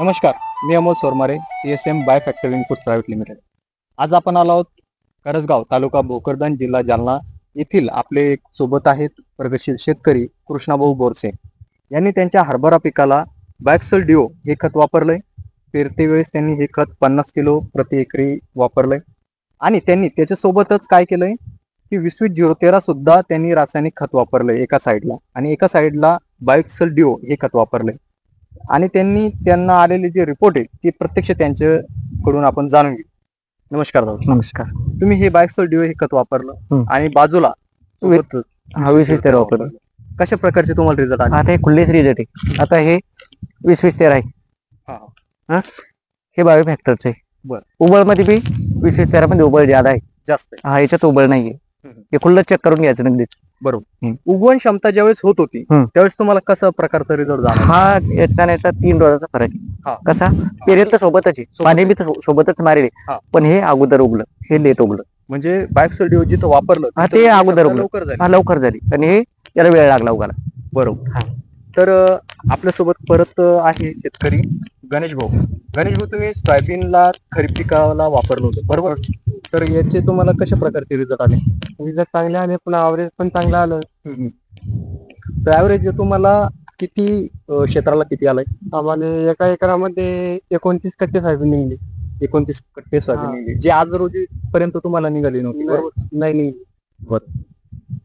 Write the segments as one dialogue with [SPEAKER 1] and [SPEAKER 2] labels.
[SPEAKER 1] नमस्कार, मी Amol Sormare, TSM by factory input private limited. आज आपण आलो आहोत करसगाव, तालुका भोकरदन, जिल्हा जालना येथील आपले एक सोबत आहेत प्रगतशील शेतकरी कृष्णाभाऊ बोरसे. यांनी त्यांच्या हरभरा पिकाला बॅक्सल डिओ हे खत वापरलंय. पेरते वेळेस त्यांनी हे खत 50 किलो प्रति एकरी वापरलंय आणि त्यांनी त्याच्यासोबतच काय केलंय की 20-20-013 सुद्धा त्यांनी रासायनिक खत वापरलंय एका साईडला आणि एका साईडला बॅक्सल डिओ हे खत वापरलंय. आणि त्यांना आलेले जे रिपोर्ट आहे ते प्रत्यक्ष त्यांच्याकडून आपण जाणून घेऊ. नमस्कार दादा.
[SPEAKER 2] नमस्कार.
[SPEAKER 1] तुम्ही हे बायक्सल डिओ हे खत वापरलं आणि बाजूला
[SPEAKER 2] हा 20-20-13 वापरलं.
[SPEAKER 1] कशा प्रकारचे तुम्हाला रिझल्ट आले?
[SPEAKER 2] आता हे खुल्लेच रिझल्ट आहे. आता हे 20-20-13 आहे. हे बायो फॅक्टरचं आहे.
[SPEAKER 1] बरं.
[SPEAKER 2] उबळ मध्ये बी 20-20-13 मध्ये उबळ ज्यादा आहे,
[SPEAKER 1] जास्त आहे.
[SPEAKER 2] हा याच्यात उबळ नाहीये. हे खुल्लं चेक करून घ्यायचं नगदीच.
[SPEAKER 1] बरोबर. उगवण क्षमता ज्यावेळेस होत होती त्यावेळेस तुम्हाला कसा प्रकारचा रिझल्ट झाला?
[SPEAKER 2] हा याचा 3 रोजाचा फरक आहे. कसा पेरेल तर सोबतच आहे, पाणी बी सोबतच मारेल, पण हे अगोदर उगलं, हे लेट उगलं.
[SPEAKER 1] म्हणजे बायक्सल डिओ जिथं वापरलं
[SPEAKER 2] हा ते अगोदर उगलं,
[SPEAKER 1] लवकर झालं.
[SPEAKER 2] हा लवकर झाली आणि हे याला वेळ लागला उगाला.
[SPEAKER 1] बरोबर. तर आपल्यासोबत परत आहे शेतकरी गणेश भाऊ. तुम्ही सोयाबीनला खरीप पिकाला वापरलं होतं बरोबर, तर याचे तुम्हाला कशा प्रकारचे रिझल्ट आले?
[SPEAKER 3] रिझल्ट चांगले आले, पण ॲव्हरेज पण चांगलं आलं.
[SPEAKER 1] तर ॲव्हरेज तुम्हाला किती क्षेत्राला किती आलाय?
[SPEAKER 3] आम्हाला एका एकरामध्ये 29 कट्टे सोयाबीन निघली.
[SPEAKER 1] 29 कट्टे सोयाबीन निघाली, जे आज रोजी पर्यंत तुम्हाला निघाली नव्हती बरोबर?
[SPEAKER 3] नाही.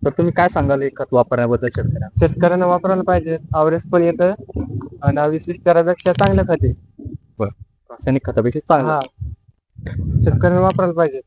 [SPEAKER 1] तर तुम्ही काय सांगाल हे खत वापरण्याबद्दल
[SPEAKER 3] शेतकऱ्यांना वापरायला पाहिजे. ॲव्हरेज पण येतं आणि 20-20-13 पेक्षा चांगल्या खाते.
[SPEAKER 1] रासायनिक खतापेक्षा चांगला.
[SPEAKER 3] शेतकऱ्यांना वापरायला पाहिजे.